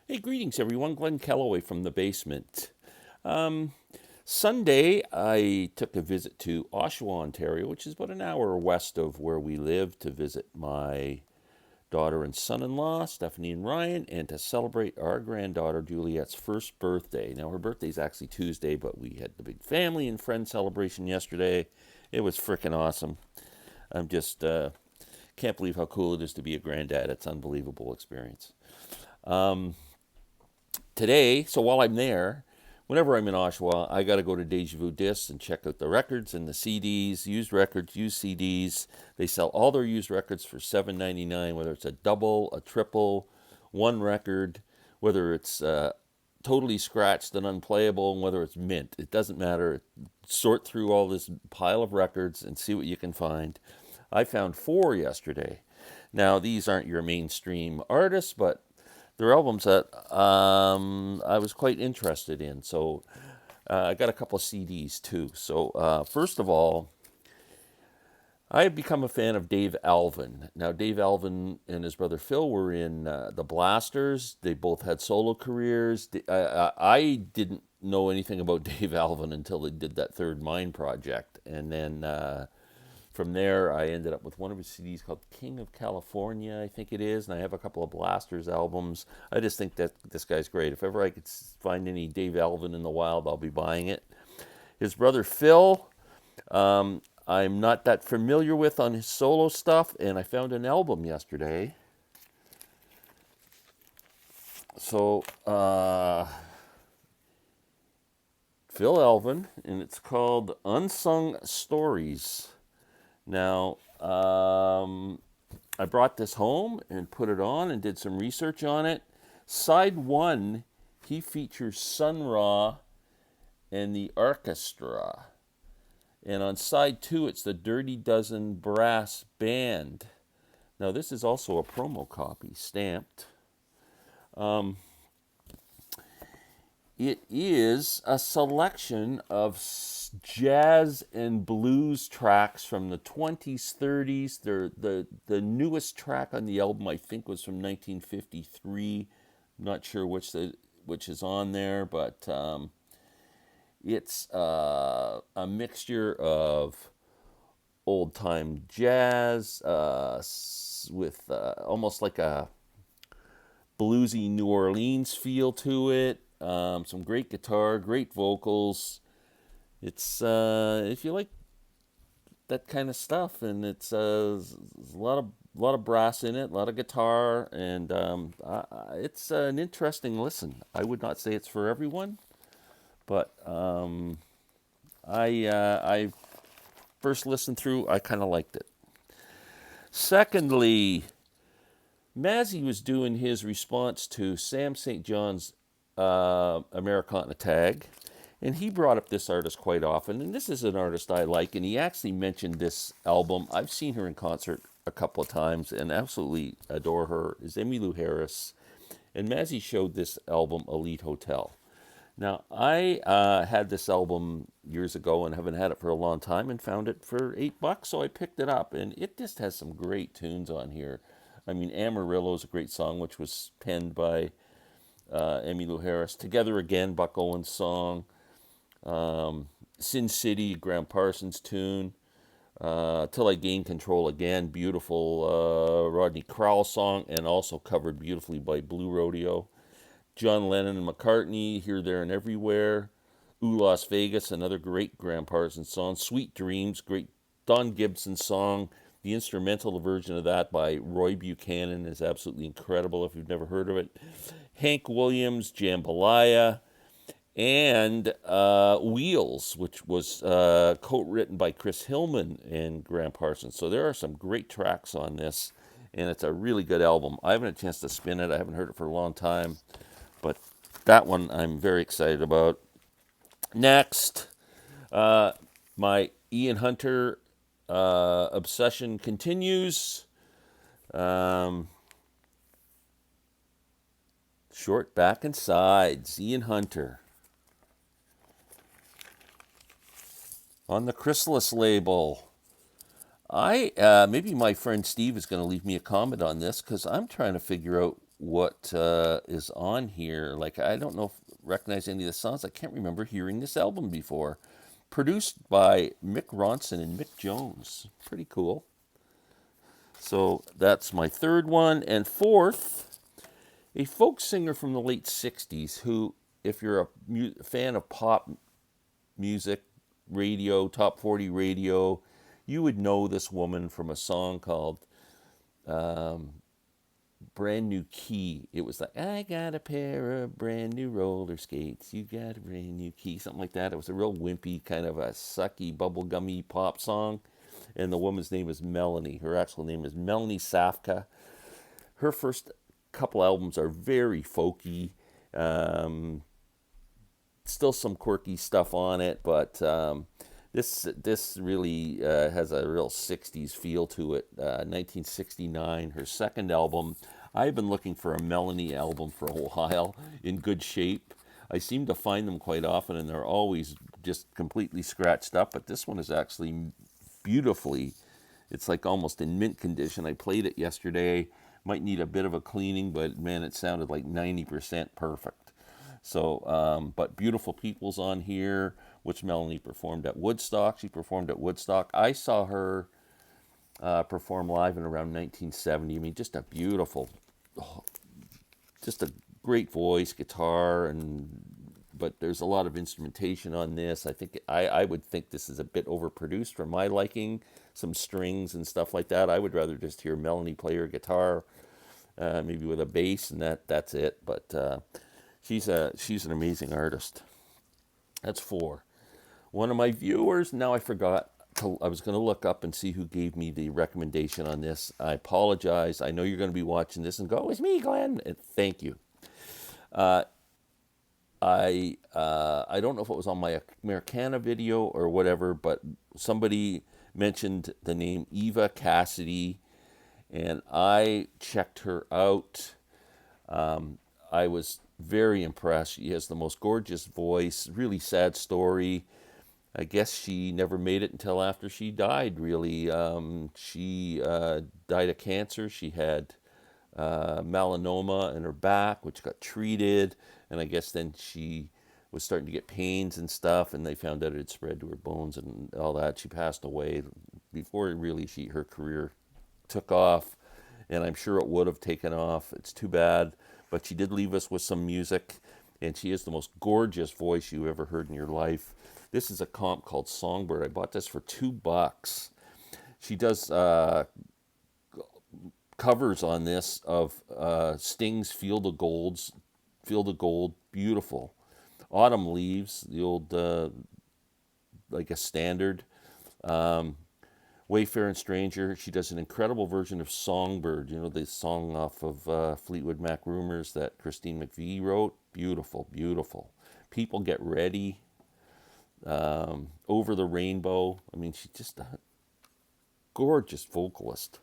Hey, greetings everyone. Glenn Kellaway from the basement. Um, Sunday, I took a visit to Oshawa, Ontario, which is about an hour west of where we live, to visit my daughter and son-in-law, Stephanie and Ryan, and to celebrate our granddaughter Juliet's first birthday. Now, her birthday's actually Tuesday, but we had the big family and friend celebration yesterday. It was freaking awesome. I'm just can't believe how cool it is to be a granddad. It's an unbelievable experience. Today, so while I'm there, whenever I'm in Oshawa, I got to go to Deja Vu Discs and check out the records and the CDs, used records, used CDs. They sell all their used records for $7.99, whether it's a double, a triple, one record, whether it's totally scratched and unplayable, and whether it's mint. It doesn't matter. Sort through all this pile of records and see what you can find. I found four yesterday. Now, these aren't your mainstream artists, but they're albums that I was quite interested in. So I got a couple of CDs too. So first of all, I have become a fan of Dave Alvin. Now, Dave Alvin and his brother Phil were in the Blasters. They both had solo careers. I didn't know anything about Dave Alvin until they did that Third Mind project. And then from there, I ended up with one of his CDs called King of California, I think it is, and I have a couple of Blasters albums. I just think that this guy's great. If ever I could find any Dave Alvin in the wild, I'll be buying it. His brother Phil, I'm not that familiar with on his solo stuff, and I found an album yesterday. So, Phil Alvin, and it's called Unsung Stories. Now, I brought this home and put it on and did some research on it. Side one, he features Sun Ra and the orchestra. And on side two, it's the Dirty Dozen Brass Band. Now, this is also a promo copy, stamped. It is a selection of jazz and blues tracks from the 20s, 30s. The newest track on the album, I think, was from 1953. I'm not sure which is on there, but it's a mixture of old time jazz with almost like a bluesy New Orleans feel to it. Some great guitar, great vocals. It's if you like that kind of stuff, and it's a lot of brass in it, a lot of guitar, and it's an interesting listen. I would not say it's for everyone, but I first listened through, I kind of liked it. Secondly, Mazzy was doing his response to Sam St. John's Americana tag, and he brought up this artist quite often. And this is an artist I like, and he actually mentioned this album. I've seen her in concert a couple of times and absolutely adore her. Is Emmylou Harris, and Mazzy showed this album, Elite Hotel. Now, I had this album years ago and haven't had it for a long time, and found it for $8, so I picked it up, and it just has some great tunes on here. I mean, Amarillo is a great song, which was penned by Emmylou Harris. Together Again, Buck Owens' song. Sin City, Graham Parsons' tune. Till I Gain Control Again, beautiful Rodney Crowell song, and also covered beautifully by Blue Rodeo. John Lennon and McCartney, Here, There, and Everywhere. Ooh, Las Vegas, another great Graham Parsons song. Sweet Dreams, great Don Gibson song. The instrumental version of that by Roy Buchanan is absolutely incredible if you've never heard of it. Hank Williams, Jambalaya, and Wheels, which was co-written by Chris Hillman and Graham Parsons. So there are some great tracks on this, and it's a really good album. I haven't had a chance to spin it. I haven't heard it for a long time, but that one I'm very excited about. Next, my Ian Hunter obsession continues. Short Back and Sides, Ian Hunter. On the Chrysalis label. I maybe my friend Steve is going to leave me a comment on this, because I'm trying to figure out what is on here. Like, I don't know if recognize any of the songs. I can't remember hearing this album before. Produced by Mick Ronson and Mick Jones. Pretty cool. So that's my third one. And fourth, a folk singer from the late 60s who, if you're a fan of pop music, radio, top 40 radio, you would know this woman from a song called Brand New Key. It was like, I got a pair of brand new roller skates. You got a brand new key. Something like that. It was a real wimpy, kind of a sucky, bubblegummy pop song. And the woman's name is Melanie. Her actual name is Melanie Safka. Her first couple albums are very folky. Still some quirky stuff on it, but this really has a real 60s feel to it. 1969, her second album. I've been looking for a Melanie album for a while in good shape. I seem to find them quite often, and they're always just completely scratched up, but this one is actually beautifully. It's like almost in mint condition. I played it yesterday. Might need a bit of a cleaning, but man, it sounded like 90% perfect. So, but Beautiful People's on here, which Melanie performed at Woodstock. She performed at Woodstock. I saw her perform live in around 1970. I mean, just a beautiful, just a great voice, guitar, and but there's a lot of instrumentation on this. I think I would think this is a bit overproduced for my liking. Some strings and stuff like that. I would rather just hear Melanie play her guitar, maybe with a bass, and that's it. But she's an amazing artist. That's four. One of my viewers. Now I forgot. I was going to look up and see who gave me the recommendation on this. I apologize. I know you're going to be watching this and go, "Oh, it's me, Glenn." And thank you. I don't know if it was on my Americana video or whatever, but somebody mentioned the name Eva Cassidy, and I checked her out. I was very impressed. She has the most gorgeous voice, really sad story. I guess she never made it until after she died, really. She died of cancer. She had melanoma in her back, which got treated, and I guess then she was starting to get pains and stuff, and they found out it had spread to her bones and all that. She passed away before really her career took off, and I'm sure it would have taken off. It's too bad, but she did leave us with some music, and she has the most gorgeous voice you ever heard in your life. This is a comp called Songbird. I bought this for $2. She does covers on this of Sting's Field of Gold, beautiful. Autumn Leaves, the old like a standard. Wayfarer and Stranger. She does an incredible version of Songbird. You know, the song off of Fleetwood Mac Rumors that Christine McVie wrote. Beautiful, beautiful. People Get Ready. Over the Rainbow. I mean, she's just a gorgeous vocalist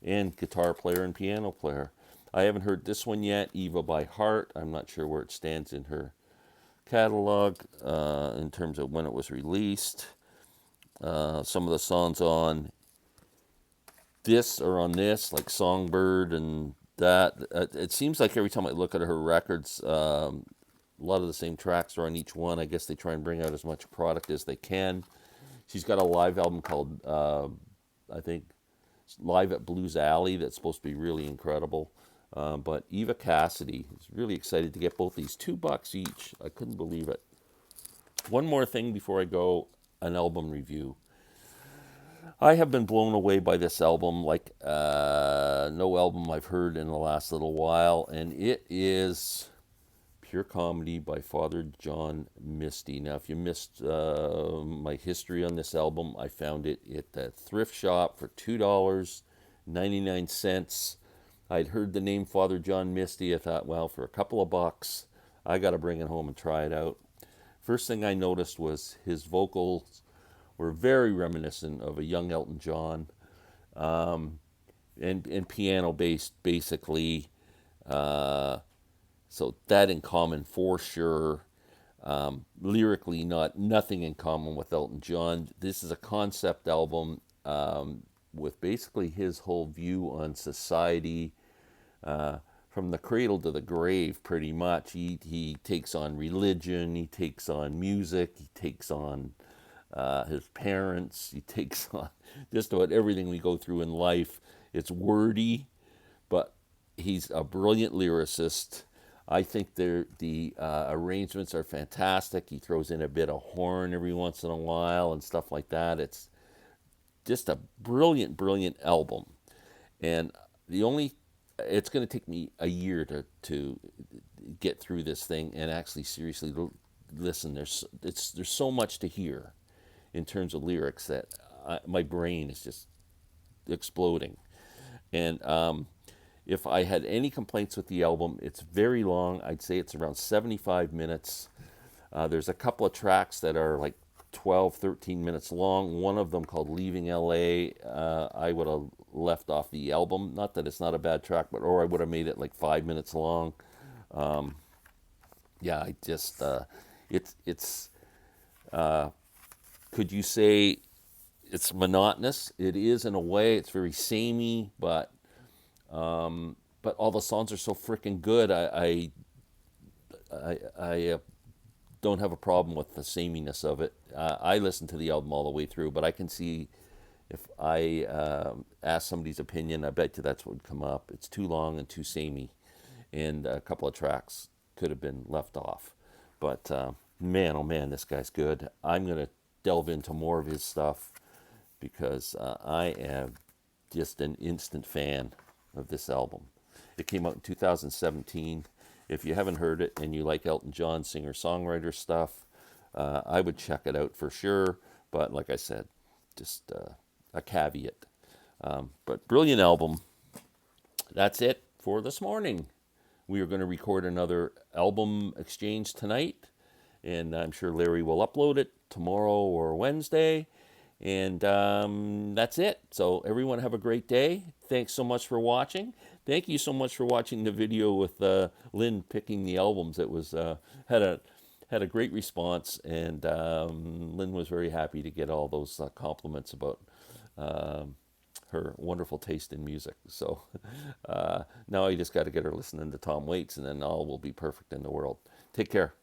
and guitar player and piano player. I haven't heard this one yet, Eva by Heart. I'm not sure where it stands in her catalog in terms of when it was released. Some of the songs on this or on this, like Songbird and that. It seems like every time I look at her records, a lot of the same tracks are on each one. I guess they try and bring out as much product as they can. She's got a live album called, I think, Live at Blues Alley that's supposed to be really incredible. But Eva Cassidy is really excited to get both these $2 each. I couldn't believe it. One more thing before I go, an album review. I have been blown away by this album like no album I've heard in the last little while, and it is Pure Comedy by Father John Misty. Now, if you missed my history on this album, I found it at the thrift shop for $2.99. I'd heard the name Father John Misty. I thought, well, for a couple of bucks, I got to bring it home and try it out. First thing I noticed was his vocals were very reminiscent of a young Elton John, and piano based, basically. So that in common for sure. Lyrically, nothing in common with Elton John. This is a concept album with basically his whole view on society from the cradle to the grave, pretty much. He takes on religion, he takes on music, he takes on his parents, he takes on just about everything we go through in life. It's wordy, but he's a brilliant lyricist. I think the arrangements are fantastic. He throws in a bit of horn every once in a while and stuff like that. It's just a brilliant, brilliant album. And the only it's going to take me a year to get through this thing and actually seriously listen. There's so much to hear in terms of lyrics that my brain is just exploding. And if I had any complaints with the album, it's very long. I'd say it's around 75 minutes. There's a couple of tracks that are like 12, 13 minutes long. One of them called Leaving LA, I would have left off the album. Not that it's not a bad track, but or I would have made it like 5 minutes long. Yeah, I just, it's, could you say it's monotonous? It is in a way. It's very samey, but all the songs are so freaking good. I don't have a problem with the sameness of it. I listened to the album all the way through, but I can see if I ask somebody's opinion, I bet you that's what would come up. It's too long and too samey, and a couple of tracks could have been left off. But man, oh man, this guy's good. I'm gonna delve into more of his stuff because I am just an instant fan of this album. It came out in 2017. If you haven't heard it and you like Elton John singer-songwriter stuff, I would check it out for sure. But like I said, just a caveat. But brilliant album. That's it for this morning. We are going to record another album exchange tonight, and I'm sure Larry will upload it tomorrow or Wednesday. And that's it. So everyone have a great day. Thanks so much for watching. Thank you so much for watching the video with Lynn picking the albums. It was had a great response, and Lynn was very happy to get all those compliments about her wonderful taste in music. So now I just got to get her listening to Tom Waits, and then all will be perfect in the world. Take care.